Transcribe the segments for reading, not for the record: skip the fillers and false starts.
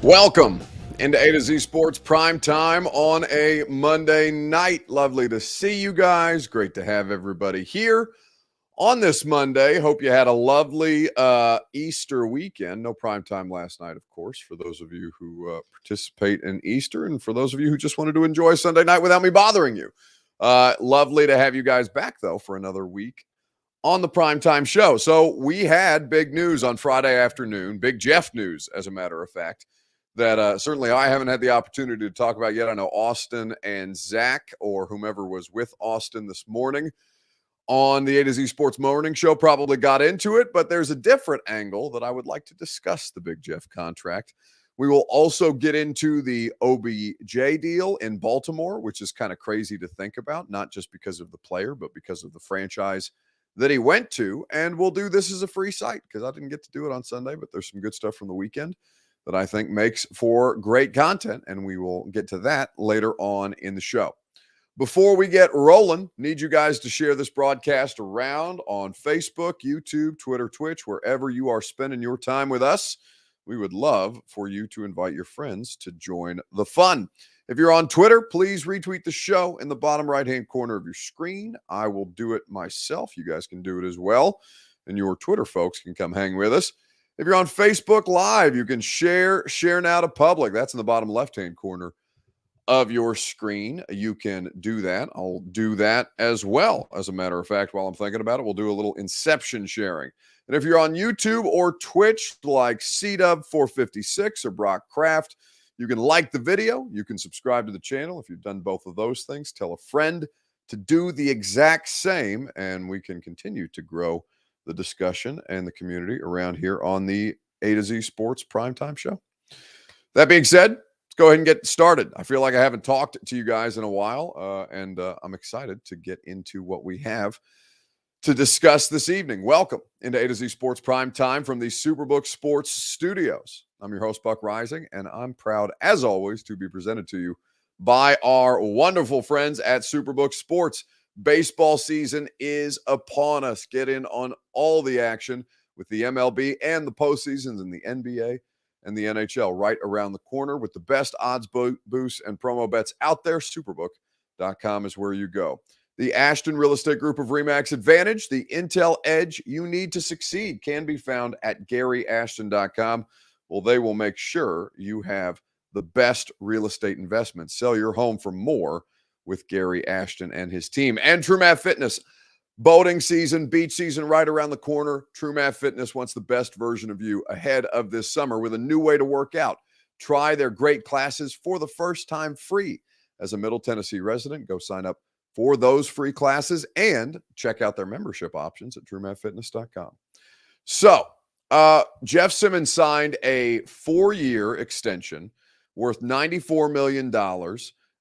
Welcome into A to Z Sports Prime Time on a Monday night. Lovely to see you guys. Great to have everybody here on this Monday. Hope you had a lovely Easter weekend. No prime time last night, of course, for those of you who participate in Easter, and for those of you who just wanted to enjoy Sunday night without me bothering you. Lovely to have you guys back, though, for another week on the primetime show. So we had big news on Friday afternoon, big Jeff news, as a matter of fact, that certainly I haven't had the opportunity to talk about yet. I know Austin and Zach, or whomever was with Austin this morning on the A to Z Sports Morning Show, probably got into it, but there's a different angle that I would like to discuss the big Jeff contract. We will also get into the OBJ deal in Baltimore, which is kind of crazy to think about, not just because of the player, but because of the franchise that he went to. And we'll do this as a free site because I didn't get to do it on Sunday, but there's some good stuff from the weekend that I think makes for great content, and we will get to that later on in the show. Before we get rolling, need you guys to share this broadcast around on Facebook, YouTube, Twitter, Twitch, wherever you are spending your time with us. We would love for you to invite your friends to join the fun. If you're on Twitter, please retweet the show in the bottom right-hand corner of your screen. I will do it myself. You guys can do it as well, and your Twitter folks can come hang with us. If you're on Facebook Live, you can share now to public. That's in the bottom left-hand corner of your screen. You can do that. I'll do that as well. As a matter of fact, while I'm thinking about it, we'll do a little inception sharing. And if you're on YouTube or Twitch like CDub456 or Brock Kraft, you can like the video. You can subscribe to the channel. If you've done both of those things, tell a friend to do the exact same, and we can continue to grow the discussion and the community around here on the A to Z Sports Primetime Show. That being said, let's go ahead and get started. I feel like I haven't talked to you guys in a while, and I'm excited to get into what we have to discuss this evening. Welcome into A to Z Sports Primetime from the Superbook Sports Studios. I'm your host, Buck Rising, and I'm proud, as always, to be presented to you by our wonderful friends at Superbook Sports. Baseball season is upon us. Get in on all the action with the MLB and the postseasons in the NBA and the NHL right around the corner with the best odds boosts and promo bets out there. Superbook.com is where you go. The Ashton Real Estate Group of RE/MAX Advantage, the intel edge you need to succeed, can be found at GaryAshton.com. Well, they will make sure you have the best real estate investments. Sell your home for more with Gary Ashton and his team. And TrueMath Fitness, boating season, beach season right around the corner. TrueMath Fitness wants the best version of you ahead of this summer with a new way to work out. Try their great classes for the first time free. As a Middle Tennessee resident, go sign up for those free classes and check out their membership options at TrueMathFitness.com. So, Jeff Simmons signed a 4-year extension worth $94 million,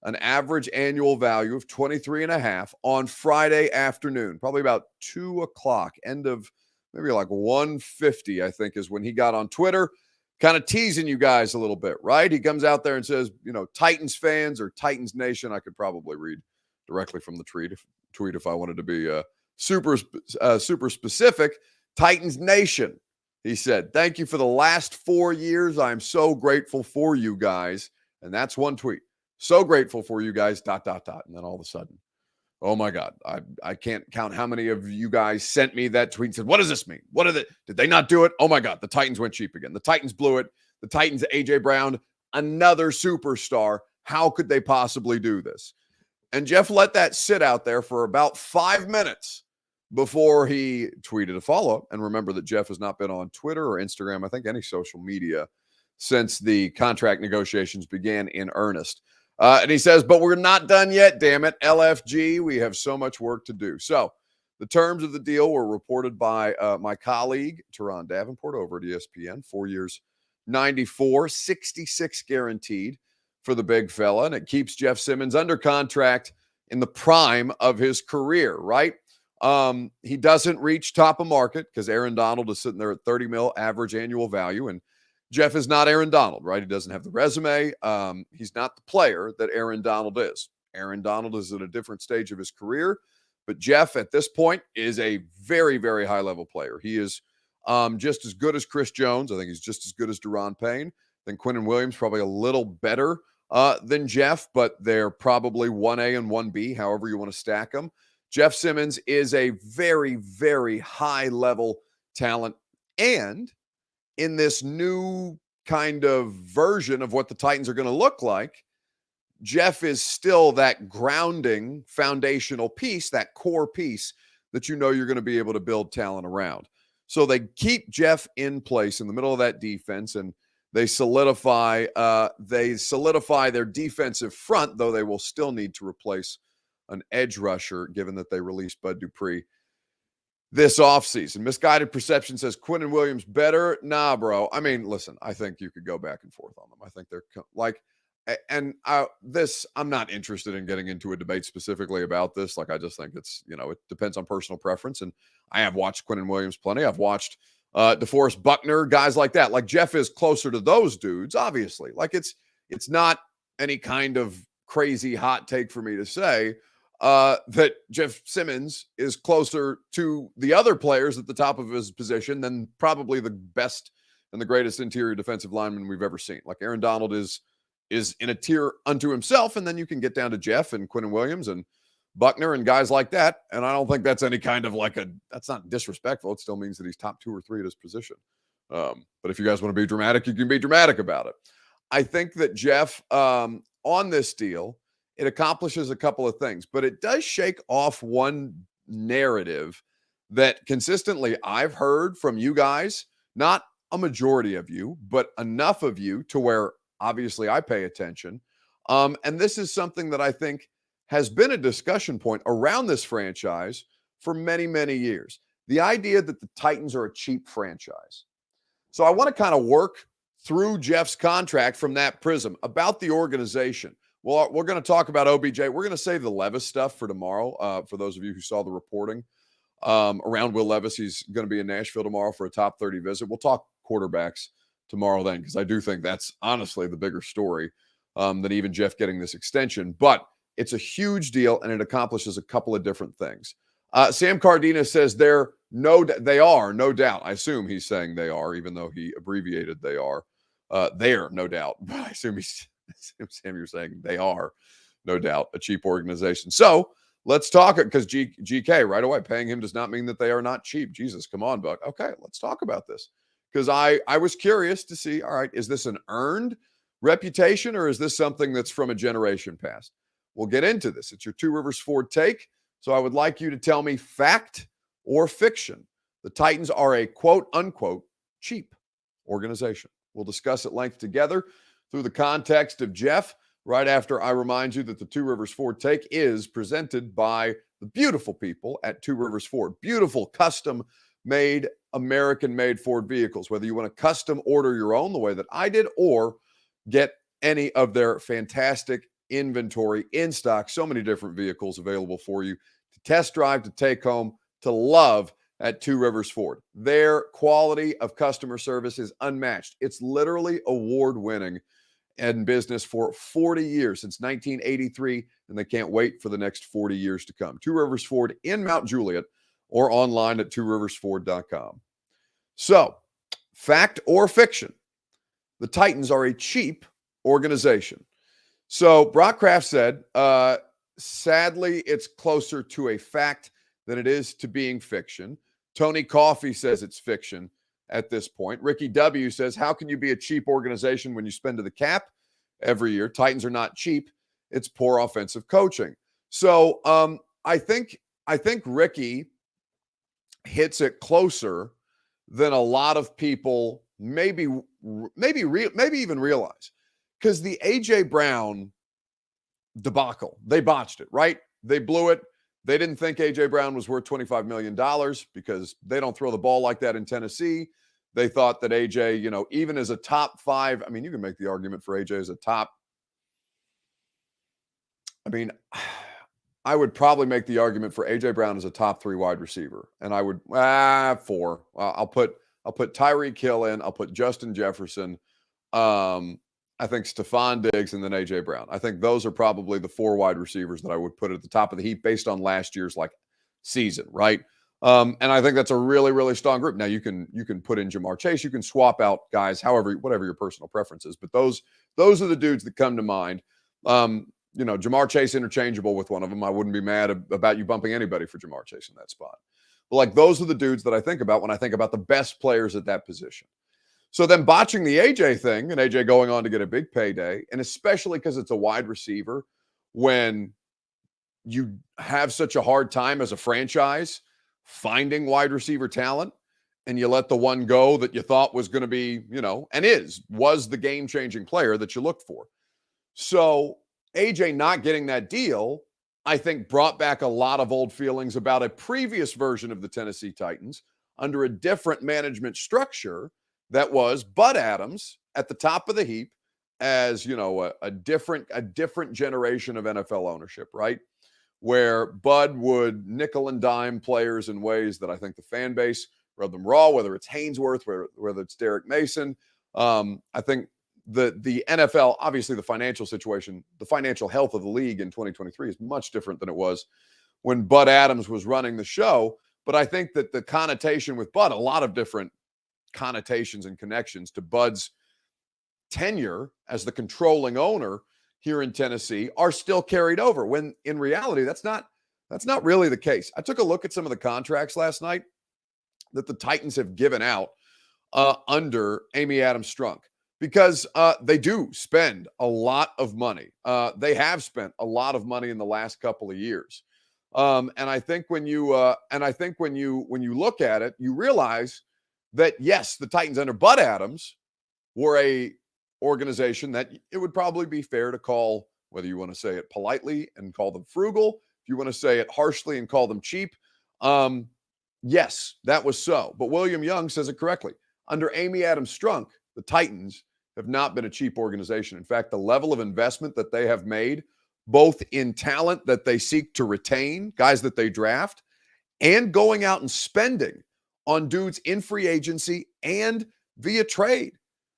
an average annual value of 23.5 on Friday afternoon, probably about 2 o'clock, end of maybe like 1:50, I think, is when he got on Twitter, kind of teasing you guys a little bit, right? He comes out there and says, Titans fans or Titans Nation. I could probably read directly from the tweet if I wanted to be super specific. Titans Nation, he said, thank you for the last 4 years. I'm so grateful for you guys. And that's one tweet. So grateful for you guys, ... And then all of a sudden, oh my God, I can't count how many of you guys sent me that tweet and said, what does this mean? Did they not do it? Oh my God, the Titans went cheap again. The Titans blew it. The Titans, A.J. Brown, another superstar. How could they possibly do this? And Jeff let that sit out there for about 5 minutes before he tweeted a follow-up. And remember that Jeff has not been on Twitter or Instagram, I think any social media, since the contract negotiations began in earnest. And he says, but we're not done yet, damn it. LFG, we have so much work to do. So the terms of the deal were reported by my colleague, Teron Davenport, over at ESPN. 4 years, 94, 66 guaranteed for the big fella. And it keeps Jeff Simmons under contract in the prime of his career, right? He doesn't reach top of market because Aaron Donald is sitting there at 30 mil average annual value. And Jeff is not Aaron Donald, right? He doesn't have the resume. He's not the player that Aaron Donald is. Aaron Donald is at a different stage of his career, but Jeff at this point is a very, very high level player. He is just as good as Chris Jones. I think he's just as good as Deron Payne. think Quinnen Williams probably a little better than Jeff, but they're probably 1A and 1B, however you want to stack them. Jeff Simmons is a very, very high level talent. And in this new kind of version of what the Titans are going to look like, Jeff is still that grounding foundational piece, that core piece that you know you're going to be able to build talent around. So they keep Jeff in place in the middle of that defense, and they solidify their defensive front, though they will still need to replace an edge rusher, given that they released Bud Dupree this offseason. Misguided Perception says Quinnen Williams better. Nah, bro. I mean, listen, I think you could go back and forth on them. I think they're like, and I'm not interested in getting into a debate specifically about this. Like, I just think it's, it depends on personal preference. And I have watched Quinnen Williams plenty. I've watched DeForest Buckner, guys like that. Like, Jeff is closer to those dudes, obviously. Like, it's not any kind of crazy hot take for me to say that Jeff Simmons is closer to the other players at the top of his position than probably the best and the greatest interior defensive lineman we've ever seen. Like, Aaron Donald is in a tier unto himself, and then you can get down to Jeff and Quinnen Williams and Buckner and guys like that. And I don't think that's any kind of that's not disrespectful. It still means that he's top 2 or 3 at his position. But if you guys want to be dramatic, you can be dramatic about it. I think that Jeff, on this deal, it accomplishes a couple of things, but it does shake off one narrative that consistently I've heard from you guys, not a majority of you, but enough of you to where obviously I pay attention. And this is something that I think has been a discussion point around this franchise for many, many years. The idea that the Titans are a cheap franchise. So I want to kind of work through Jeff's contract from that prism about the organization. Well, we're going to talk about OBJ. We're going to save the Levis stuff for tomorrow. For those of you who saw the reporting around Will Levis, he's going to be in Nashville tomorrow for a top 30 visit. We'll talk quarterbacks tomorrow then, because I do think that's honestly the bigger story than even Jeff getting this extension. But it's a huge deal, and it accomplishes a couple of different things. Sam Cardenas says they are, no doubt. I assume he's saying they are, even though he abbreviated they are. There, no doubt. But I assume Sam, you're saying they are, no doubt, a cheap organization. So let's talk it, because GK right away, paying him does not mean that they are not cheap. Jesus, come on, Buck. Okay, let's talk about this. Because I was curious to see, all right, is this an earned reputation, or is this something that's from a generation past? We'll get into this. It's your Two Rivers Ford take. So I would like you to tell me fact or fiction. The Titans are a quote unquote cheap organization. We'll discuss at length together through the context of Jeff, right after I remind you that the Two Rivers Ford take is presented by the beautiful people at Two Rivers Ford. Beautiful, custom-made, American-made Ford vehicles. Whether you want to custom order your own the way that I did, or get any of their fantastic inventory in stock. So many different vehicles available for you to test drive, to take home, to love at Two Rivers Ford. Their quality of customer service is unmatched. It's literally award-winning in business for 40 years, since 1983, and they can't wait for the next 40 years to come. Two Rivers Ford in Mount Juliet, or online at tworiversford.com. So, fact or fiction, the Titans are a cheap organization. So Brock Kraft said, sadly, it's closer to a fact than it is to being fiction. Tony Coffey says it's fiction at this point. Ricky W. says, how can you be a cheap organization when you spend to the cap every year? Titans are not cheap. It's poor offensive coaching. So I think Ricky hits it closer than a lot of people maybe even realize. Because the A.J. Brown debacle, they botched it, right? They blew it. They didn't think A.J. Brown was worth $25 million because they don't throw the ball like that in Tennessee. They thought that A.J., even as a top 5, I mean, you can make the argument for A.J. as a top. I mean, I would probably make the argument for A.J. Brown as a top 3 wide receiver. And I would, 4. I'll put Tyreek Hill in. I'll put Justin Jefferson. I think Stephon Diggs, and then A.J. Brown. I think those are probably the 4 wide receivers that I would put at the top of the heap based on last year's season, right? And I think that's a really, really strong group. Now you can put in Jamar Chase, you can swap out guys, however, whatever your personal preference is. But those are the dudes that come to mind. Jamar Chase interchangeable with one of them. I wouldn't be mad about you bumping anybody for Jamar Chase in that spot. But like those are the dudes that I think about when I think about the best players at that position. So then botching the AJ thing and AJ going on to get a big payday, and especially because it's a wide receiver, when you have such a hard time as a franchise finding wide receiver talent, and you let the one go that you thought was going to be, and was the game-changing player that you looked for. So AJ not getting that deal, I think, brought back a lot of old feelings about a previous version of the Tennessee Titans under a different management structure that was Bud Adams at the top of the heap as, a different generation of NFL ownership, right? Where Bud would nickel and dime players in ways that I think the fan base rubbed them raw, whether it's Haynesworth, whether it's Derek Mason. I think the NFL, obviously the financial situation, the financial health of the league in 2023 is much different than it was when Bud Adams was running the show. But I think that the connotation with Bud, a lot of different connotations and connections to Bud's tenure as the controlling owner here in Tennessee are still carried over, when in reality that's not really the case. I took a look at some of the contracts last night that the Titans have given out under Amy Adams Strunk, because they do spend a lot of money. They have spent a lot of money in the last couple of years. And I think when you look at it, you realize that yes, the Titans under Bud Adams were a organization that it would probably be fair to call, whether you want to say it politely and call them frugal, if you want to say it harshly and call them cheap. Yes, that was so. But William Young says it correctly. Under Amy Adams Strunk, the Titans have not been a cheap organization. In fact, the level of investment that they have made, both in talent that they seek to retain, guys that they draft, and going out and spending on dudes in free agency and via trade.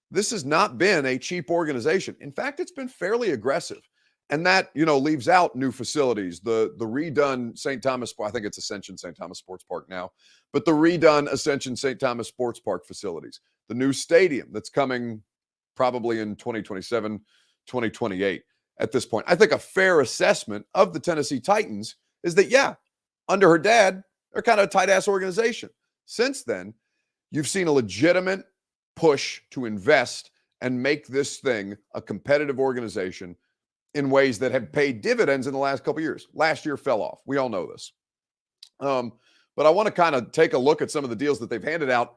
This has not been a cheap organization. In fact, it's been fairly aggressive. And that, leaves out new facilities, the redone St. Thomas, I think it's Ascension St. Thomas Sports Park now, but the redone Ascension St. Thomas Sports Park facilities, the new stadium that's coming probably in 2027, 2028 at this point. I think a fair assessment of the Tennessee Titans is that, yeah, under her dad, they're kind of a tight-ass organization. Since then, you've seen a legitimate push to invest and make this thing a competitive organization in ways that have paid dividends in the last couple of years. Last year fell off. We all know this. But I want to kind of take a look at some of the deals that they've handed out,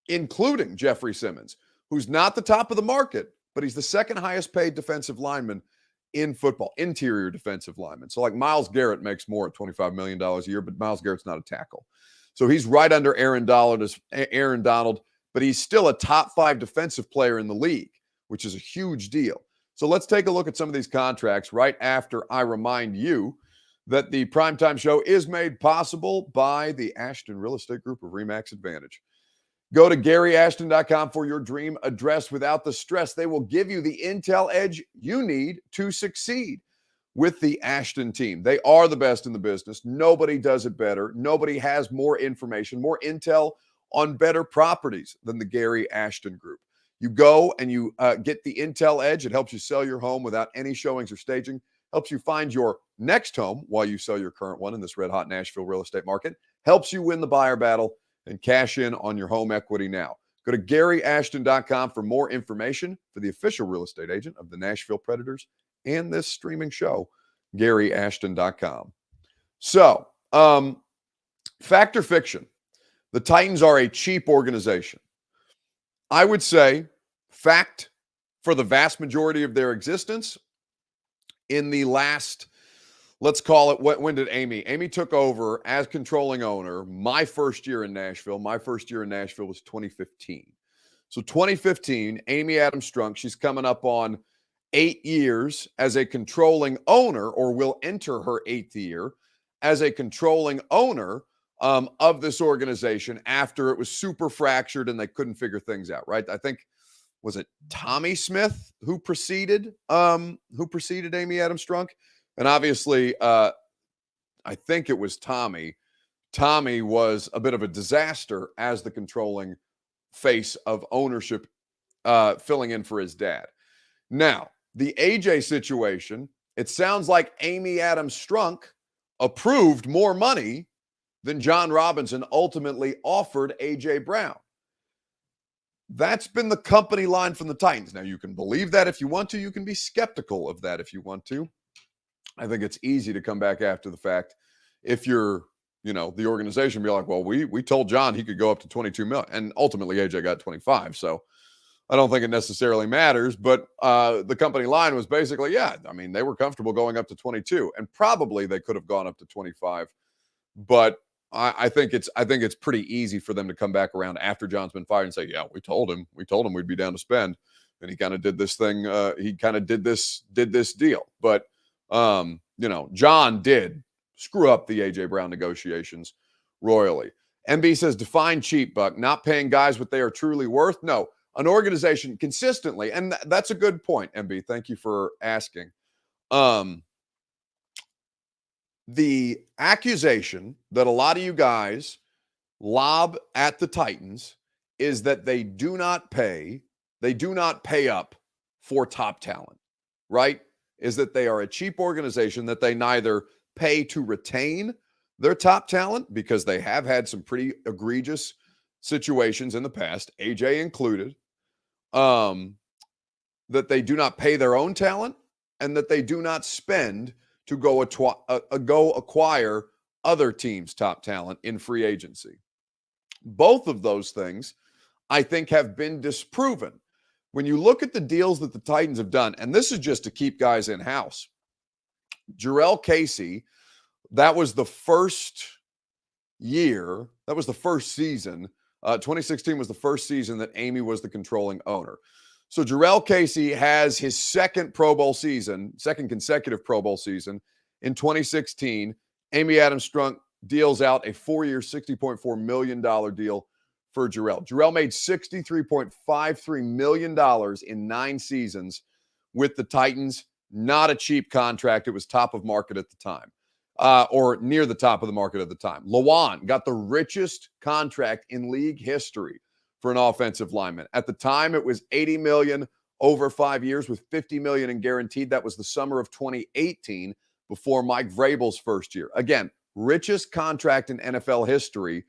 including Jeffrey Simmons, who's not the top of the market, but he's the second highest paid defensive lineman in football, interior defensive lineman. So like Myles Garrett makes more at $25 million a year, but Myles Garrett's not a tackle. So he's right under Aaron Donald, but he's still a top 5 defensive player in the league, which is a huge deal. So let's take a look at some of these contracts right after I remind you that the Primetime Show is made possible by the Ashton Real Estate Group of RE/MAX Advantage. Go to GaryAshton.com for your dream address without the stress. They will give you the intel edge you need to succeed with the Ashton team. They are the best in the business. Nobody does it better. Nobody has more information, more intel on better properties than the Gary Ashton Group. You go and you get the intel edge. It helps you sell your home without any showings or staging. Helps you find your next home while you sell your current one in this red-hot Nashville real estate market. Helps you win the buyer battle and cash in on your home equity now. Go to GaryAshton.com for more information for the official real estate agent of the Nashville Predators and this streaming show, GaryAshton.com. So, fact or fiction? The Titans are a cheap organization. I would say fact for the vast majority of their existence in the last, let's call it, when did Amy took over as controlling owner. My first year in Nashville was 2015. So 2015, Amy Adams Strunk, she's coming up on 8 years as a controlling owner, or will enter her 8th year as a controlling owner of this organization after it was super fractured and they couldn't figure things out, right? I think, was it Tommy Smith who preceded Amy Adams Strunk? And obviously, I think it was Tommy Tommy was a bit of a disaster as the controlling face of ownership, filling in for his dad. Now, the AJ situation, it sounds like Amy Adams Strunk approved more money than John Robinson ultimately offered AJ Brown. That's been the company line from the Titans. Now, you can believe that if you want to. You can be skeptical of that if you want to. I think it's easy to come back after the fact if you're, the organization, be like, well, we told John he could go up to 22 million, and ultimately AJ got 25. So I don't think it necessarily matters, but the company line was basically, they were comfortable going up to 22, and probably they could have gone up to 25. But I think it's pretty easy for them to come back around after John's been fired and say, yeah, we told him we'd be down to spend, and he kind of did this thing. He kind of did this deal, but John did screw up the AJ Brown negotiations royally. MB says, define cheap, Buck, not paying guys what they are truly worth. No, an organization consistently, and that's a good point, MB. Thank you for asking. The accusation that a lot of you guys lob at the Titans is that they do not pay up for top talent, right? Is that they are a cheap organization, that they neither pay to retain their top talent, because they have had some pretty egregious situations in the past, AJ included, that they do not pay their own talent, and that they do not spend to go acquire other teams' top talent in free agency. Both of those things, I think, have been disproven. When you look at the deals that the Titans have done, and this is just to keep guys in-house, Jurrell Casey, that was the first year, that was the first season. 2016 was the first season that Amy was the controlling owner. So Jurrell Casey has his second consecutive Pro Bowl season in 2016. Amy Adams Strunk deals out a 4-year, $60.4 million deal for Jurrell. Jurrell made $63.53 million in 9 seasons with the Titans. Not a cheap contract. It was top of market at the time, or near the top of the market at the time. Lawan got the richest contract in league history for an offensive lineman. At the time, it was $80 million over 5 years with $50 million in guaranteed. That was the summer of 2018, before Mike Vrabel's first year. Again, richest contract in NFL history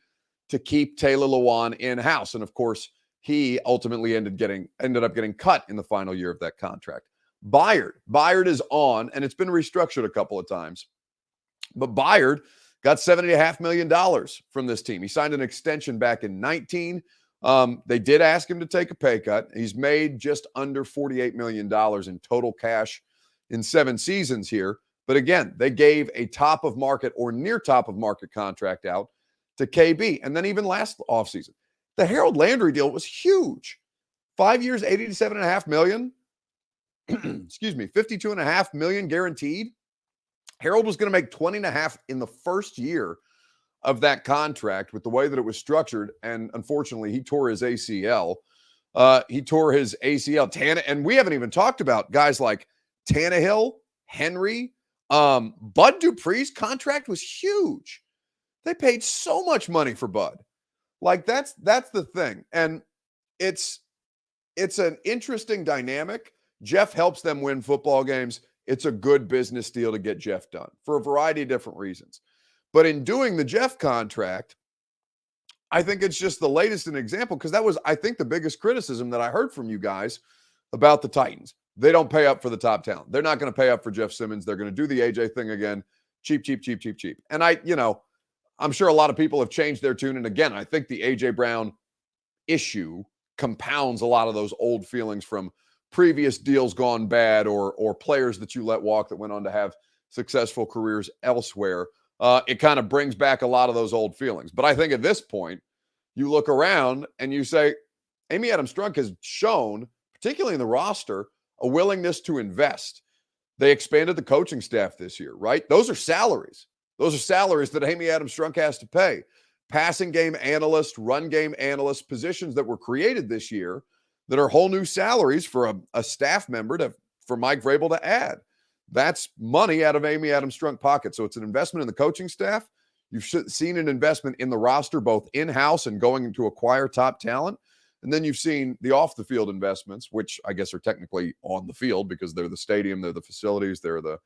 to keep Taylor Lewan in-house. And of course, he ultimately ended up getting cut in the final year of that contract. Byard is on, and it's been restructured a couple of times. But Byard got $70.5 million from this team. He signed an extension back in 2019. They did ask him to take a pay cut. He's made just under $48 million in total cash in 7 seasons here. But again, they gave a top of market or near top of market contract out to KB. And then even last offseason, the Harold Landry deal was huge. 5 years, $87.5 million. Excuse me, $52.5 million guaranteed. Harold was going to make $20.5 in the first year of that contract with the way that it was structured. And unfortunately, he tore his ACL. And we haven't even talked about guys like Tannehill, Henry. Bud Dupree's contract was huge. They paid so much money for Bud. Like, that's the thing. And it's an interesting dynamic. Jeff helps them win football games. It's a good business deal to get Jeff done for a variety of different reasons. But in doing the Jeff contract, I think it's just the latest in example, because that was, I think, the biggest criticism that I heard from you guys about the Titans. They don't pay up for the top talent. They're not going to pay up for Jeff Simmons. They're going to do the AJ thing again. Cheap. And I'm sure a lot of people have changed their tune. And again, I think the AJ Brown issue compounds a lot of those old feelings from previous deals gone bad, or players that you let walk that went on to have successful careers elsewhere. It kind of brings back a lot of those old feelings. But I think at this point, you look around and you say, Amy Adams Strunk has shown, particularly in the roster, a willingness to invest. They expanded the coaching staff this year, right? Those are salaries. Those are salaries that Amy Adams Strunk has to pay. Passing game analyst, run game analyst, positions that were created this year that are whole new salaries for a staff member for Mike Vrabel to add. That's money out of Amy Adams Strunk pocket. So it's an investment in the coaching staff. You've seen an investment in the roster, both in-house and going to acquire top talent. And then you've seen the off-the-field investments, which I guess are technically on the field because they're the stadium, they're the facilities, they're the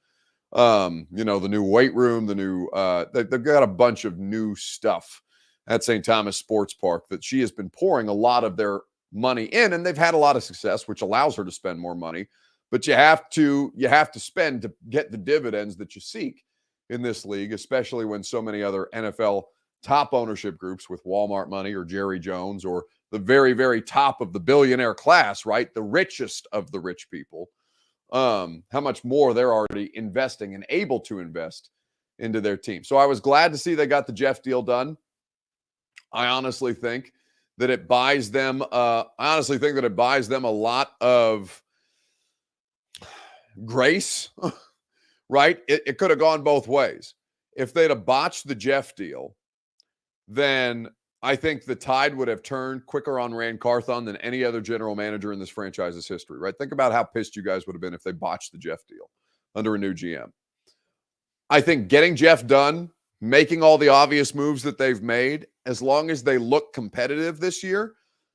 the new weight room, the new they've got a bunch of new stuff at St. Thomas Sports Park that she has been pouring a lot of their money in, and they've had a lot of success, which allows her to spend more money. But you have to spend to get the dividends that you seek in this league, especially when so many other NFL top ownership groups with Walmart money or Jerry Jones or the very, very top of the billionaire class, right? The richest of the rich people, how much more they're already investing and able to invest into their team. So I was glad to see they got the Jeff deal done. I honestly think that it buys them a lot of grace, right? It could have gone both ways. If they'd have botched the Jeff deal, then I think the tide would have turned quicker on Rand Carthon than any other general manager in this franchise's history, right? Think about how pissed you guys would have been if they botched the Jeff deal under a new GM. I think getting Jeff done, making all the obvious moves that they've made, as long as they look competitive this year,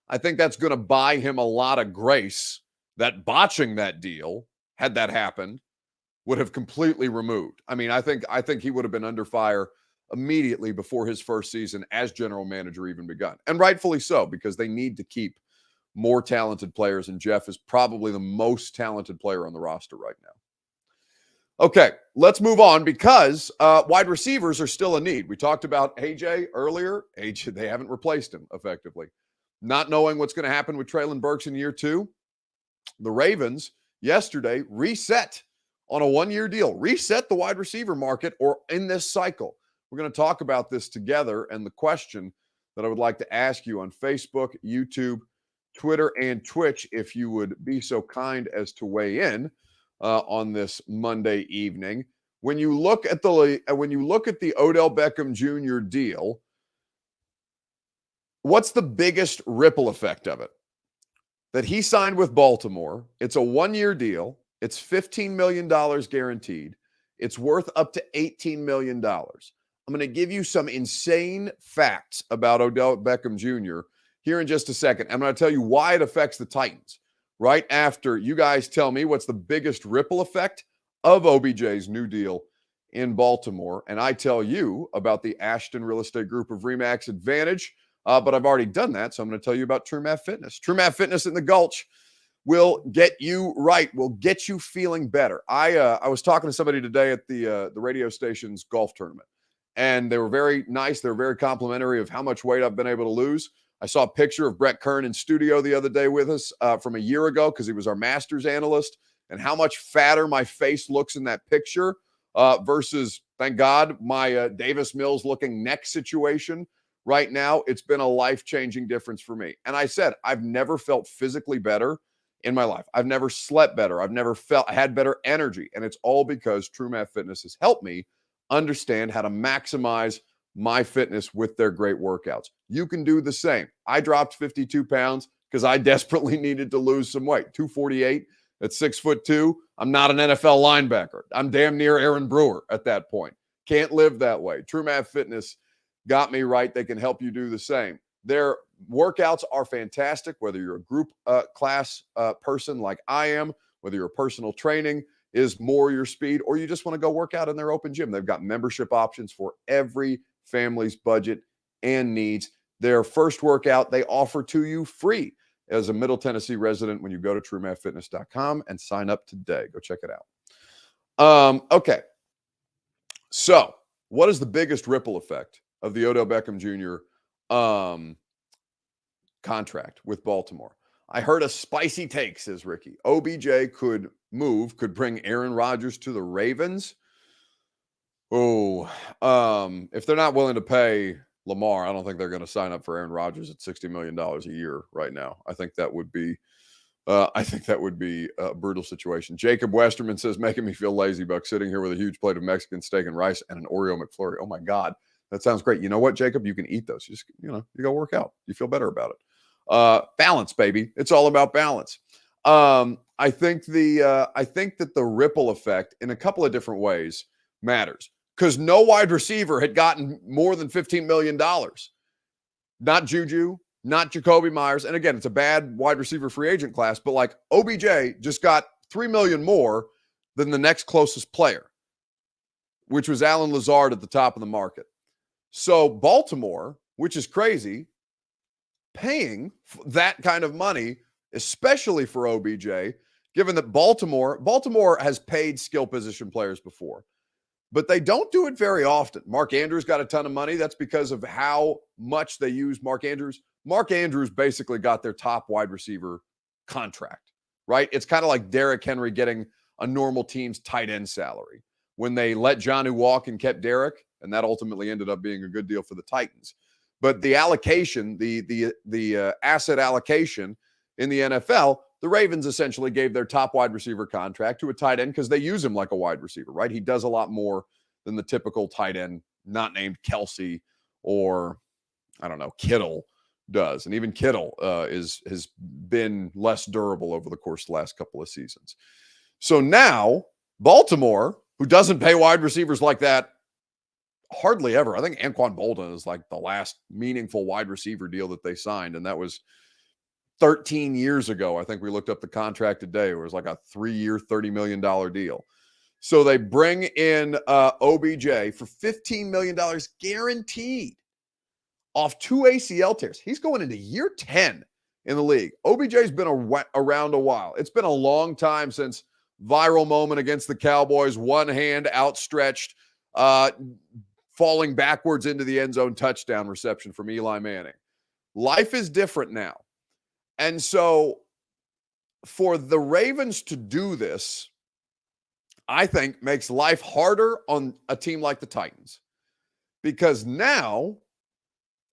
I think that's going to buy him a lot of grace that botching that deal, had that happened, would have completely removed. I mean, I think he would have been under fire immediately before his first season as general manager even begun. And rightfully so, because they need to keep more talented players, and Jeff is probably the most talented player on the roster right now. Okay, let's move on because wide receivers are still a need. We talked about AJ earlier. AJ, they haven't replaced him effectively. Not knowing what's going to happen with Treylon Burks in year 2, the Ravens yesterday reset on a one-year deal, reset the wide receiver market or in this cycle. We're going to talk about this together, and the question that I would like to ask you on Facebook, YouTube, Twitter, and Twitch, if you would be so kind as to weigh in on this Monday evening. When you look at the Odell Beckham Jr. deal, what's the biggest ripple effect of it? That he signed with Baltimore. It's a one-year deal. It's $15 million guaranteed. It's worth up to $18 million. I'm going to give you some insane facts about Odell Beckham Jr. here in just a second. I'm going to tell you why it affects the Titans right after you guys tell me what's the biggest ripple effect of OBJ's new deal in Baltimore. And I tell you about the Ashton Real Estate Group of RE/MAX Advantage. But I've already done that, so I'm going to tell you about TrueMath Fitness. TrueMath Fitness in the Gulch will get you right, will get you feeling better. I was talking to somebody today at the radio station's golf tournament, and they were very nice. They were very complimentary of how much weight I've been able to lose. I saw a picture of Brett Kern in studio the other day with us from a year ago because he was our Masters analyst, and how much fatter my face looks in that picture versus, thank God, my Davis Mills looking neck situation. Right now, it's been a life-changing difference for me. And I said, I've never felt physically better in my life. I've never slept better. I've never had better energy. And it's all because TrueMath Fitness has helped me understand how to maximize my fitness with their great workouts. You can do the same. I dropped 52 pounds because I desperately needed to lose some weight. 248 at 6'2". I'm not an NFL linebacker. I'm damn near Aaron Brewer at that point. Can't live that way. TrueMath Fitness got me right. They can help you do the same. Their workouts are fantastic, whether you're a group class person like I am, whether your personal training is more your speed, or you just want to go work out in their open gym. They've got membership options for every family's budget and needs. Their first workout they offer to you free as a Middle Tennessee resident when you go to TrueMathFitness.com and sign up today. Go check it out. Okay. So what is the biggest ripple effect of the Odell Beckham Jr. Contract with Baltimore? I heard a spicy take, says Ricky. OBJ could bring Aaron Rodgers to the Ravens. Oh, if they're not willing to pay Lamar, I don't think they're going to sign up for Aaron Rodgers at $60 million a year right now. I think that would be a brutal situation. Jacob Westerman says, making me feel lazy, Buck, sitting here with a huge plate of Mexican steak and rice and an Oreo McFlurry. Oh my God, that sounds great. You know what, Jacob? You can eat those. You just, you go work out. You feel better about it. Balance, baby. It's all about balance. I think that the ripple effect in a couple of different ways matters. because no wide receiver had gotten more than $15 million. Not Juju, not Jacoby Myers. And again, it's a bad wide receiver free agent class, but like OBJ just got $3 million more than the next closest player, which was Alan Lazard at the top of the market. So Baltimore, which is crazy, paying that kind of money, especially for OBJ, given that Baltimore has paid skill position players before, but they don't do it very often. Mark Andrews got a ton of money. That's because of how much they use Mark Andrews. Mark Andrews basically got their top wide receiver contract, right? It's kind of like Derrick Henry getting a normal team's tight end salary when they let Jonnu walk and kept Derrick, and that ultimately ended up being a good deal for the Titans. But the allocation, the asset allocation in the NFL, the Ravens essentially gave their top wide receiver contract to a tight end because they use him like a wide receiver, right? He does a lot more than the typical tight end, not named Kelsey or, I don't know, Kittle does. And even Kittle has been less durable over the course of the last couple of seasons. So now Baltimore, who doesn't pay wide receivers like that hardly ever. I think Anquan Boldin is like the last meaningful wide receiver deal that they signed, and that was 13 years ago. I think we looked up the contract today. It was like a 3-year, $30 million deal. So they bring in OBJ for $15 million guaranteed off 2 ACL tears. He's going into year 10 in the league. OBJ's been around a while. It's been a long time since viral moment against the Cowboys, one hand outstretched, falling backwards into the end zone touchdown reception from Eli Manning. Life is different now. And so for the Ravens to do this, I think makes life harder on a team like the Titans. Because now,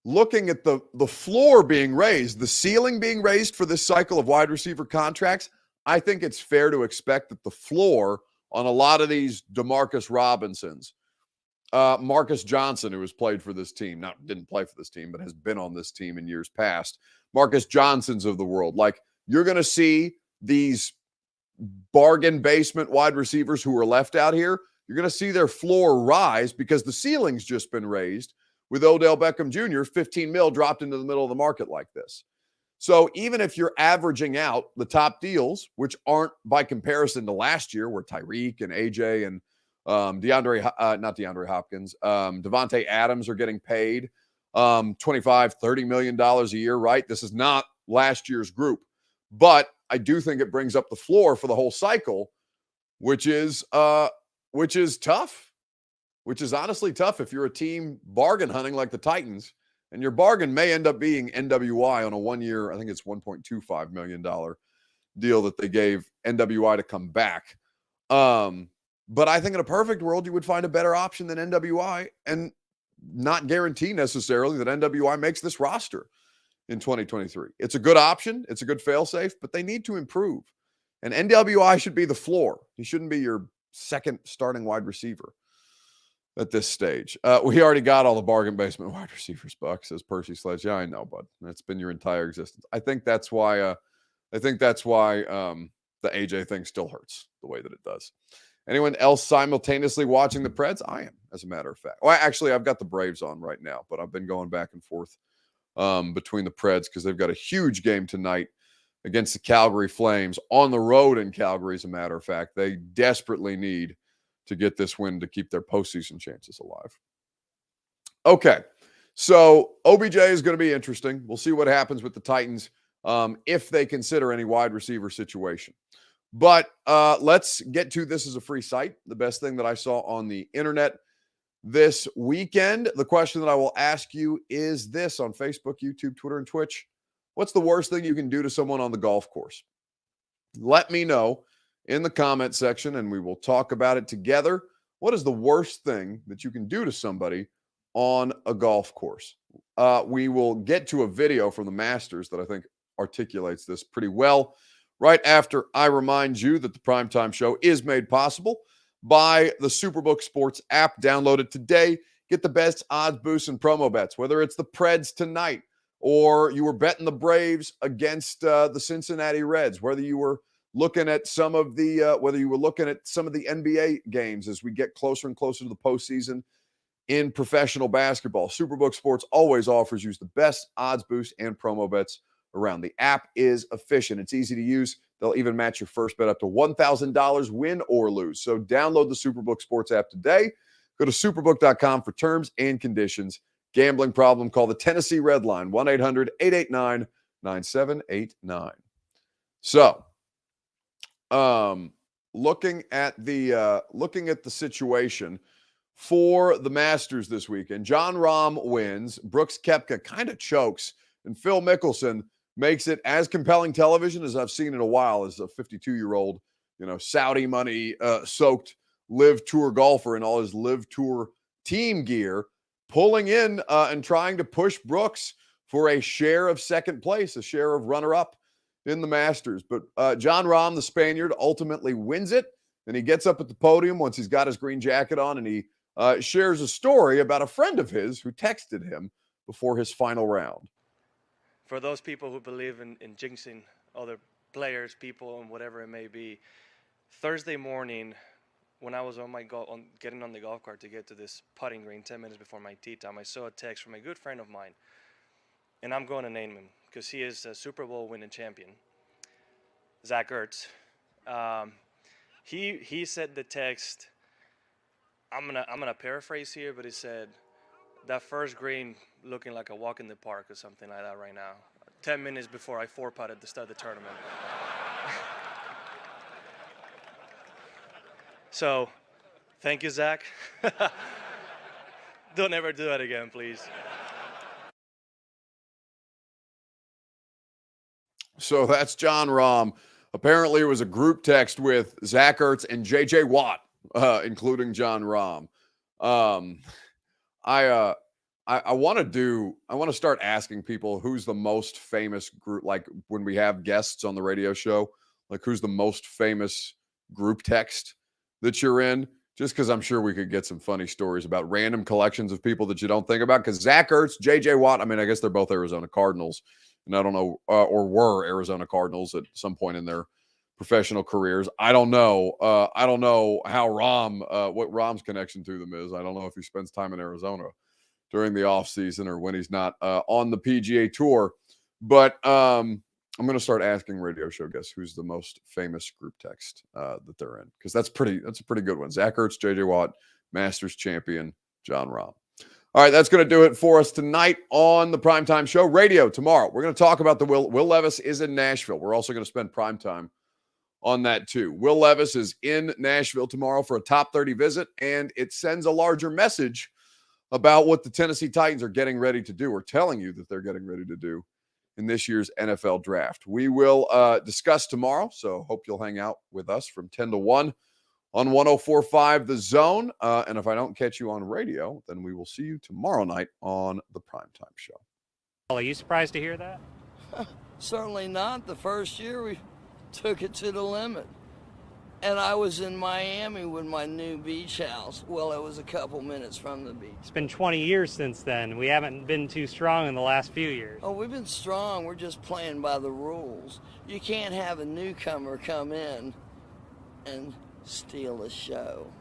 looking at the floor being raised, the ceiling being raised for this cycle of wide receiver contracts, I think it's fair to expect that the floor on a lot of these DeMarcus Robinsons, Marcus Johnson, who has played for this team, didn't play for this team, but has been on this team in years past, Marcus Johnsons of the world. Like, you're going to see these bargain basement wide receivers who are left out here. You're going to see their floor rise because the ceiling's just been raised with Odell Beckham Jr., 15 mil dropped into the middle of the market like this. So even if you're averaging out the top deals, which aren't by comparison to last year where Tyreek and AJ and Devontae Adams are getting paid $25, $30 million a year, right? This is not last year's group. But I do think it brings up the floor for the whole cycle, which is tough. Which is honestly tough if you're a team bargain hunting like the Titans, and your bargain may end up being NWI on a 1-year, I think it's $1.25 million deal that they gave NWI to come back. But I think in a perfect world, you would find a better option than NWI and not guarantee necessarily that NWI makes this roster in 2023. It's a good option. It's a good fail-safe, but they need to improve. And NWI should be the floor. He shouldn't be your second starting wide receiver at this stage. We already got all the bargain basement wide receivers, Buck, says Percy Sledge. Yeah, I know, bud. That's been your entire existence. I think that's why the AJ thing still hurts the way that it does. Anyone else simultaneously watching the Preds? I am, as a matter of fact. Well, actually, I've got the Braves on right now, but I've been going back and forth between the Preds because they've got a huge game tonight against the Calgary Flames on the road in Calgary, as a matter of fact. They desperately need to get this win to keep their postseason chances alive. Okay, so OBJ is going to be interesting. We'll see what happens with the Titans if they consider any wide receiver situation. But let's get to this as a free site, the best thing that I saw on the internet this weekend. The question that I will ask you is this on Facebook, YouTube, Twitter, and Twitch. What's the worst thing you can do to someone on the golf course? Let me know in the comment section, and we will talk about it together. What is the worst thing that you can do to somebody on a golf course? We will get to a video from the Masters that I think articulates this pretty well right after I remind you that the Primetime Show is made possible by the Superbook Sports app. Download it today. Get the best odds boosts and promo bets, whether it's the Preds tonight or you were betting the Braves against the Cincinnati Reds, whether you were looking at some of the whether you were looking at some of the NBA games as we get closer and closer to the postseason in professional basketball. Superbook Sports always offers you the best odds boost and promo bets around. The app is efficient. It's easy to use. They'll even match your first bet up to $1,000, win or lose. So download the Superbook Sports app today. Go to superbook.com for terms and conditions. Gambling problem, call the Tennessee Red Line, 1-800-889-9789. So, looking at the situation for the Masters this weekend, Jon Rahm wins, Brooks Koepka kind of chokes, and Phil Mickelson makes it as compelling television as I've seen in a while as a 52-year-old, Saudi money soaked Live Tour golfer in all his Live Tour team gear, pulling in and trying to push Brooks for a share of second place, a share of runner-up in the Masters. But Jon Rahm, the Spaniard, ultimately wins it, and he gets up at the podium once he's got his green jacket on, and he shares a story about a friend of his who texted him before his final round. For those people who believe in jinxing other players, people, and whatever it may be, Thursday morning when I was getting on the golf cart to get to this putting green 10 minutes before my tee time, I saw a text from a good friend of mine, and I'm going to name him because he is a Super Bowl winning champion, Zach Ertz. He said the text, I'm gonna paraphrase here, but he said, that first green looking like a walk in the park or something like that right now. 10 minutes before I four-putted to start the tournament. So, thank you, Zach. Don't ever do that again, please. So that's Jon Rahm. Apparently, it was a group text with Zach Ertz and J.J. Watt, including Jon Rahm. I want to start asking people who's the most famous group, like when we have guests on the radio show, like who's the most famous group text that you're in, just because I'm sure we could get some funny stories about random collections of people that you don't think about. Because Zach Ertz, J.J. Watt, I mean, I guess they're both Arizona Cardinals, and I don't know, or were Arizona Cardinals at some point in their professional careers. I don't know. I don't know how what Rahm's connection to them is. I don't know if he spends time in Arizona during the off season or when he's not on the PGA Tour. But I'm going to start asking radio show guests who's the most famous group text that they're in, because that's a pretty good one. Zach Ertz, J.J. Watt, Masters champion, Jon Rahm. All right, that's going to do it for us tonight on the Primetime Show. Radio tomorrow, we're going to talk about the Will Levis is in Nashville. We're also going to spend primetime on that too. Will Levis is in Nashville tomorrow for a top 30 visit, and it sends a larger message about what the Tennessee Titans are getting ready to do, or telling you that they're getting ready to do in this year's NFL draft. We will discuss tomorrow, so hope you'll hang out with us from 10 to 1 on 104.5 The Zone. And if I don't catch you on radio, then we will see you tomorrow night on the Primetime Show. Are you surprised to hear that? Certainly not. The first year we took it to the limit. And I was in Miami with my new beach house. Well, it was a couple minutes from the beach. It's been 20 years since then. We haven't been too strong in the last few years. Oh, we've been strong. We're just playing by the rules. You can't have a newcomer come in and steal the show.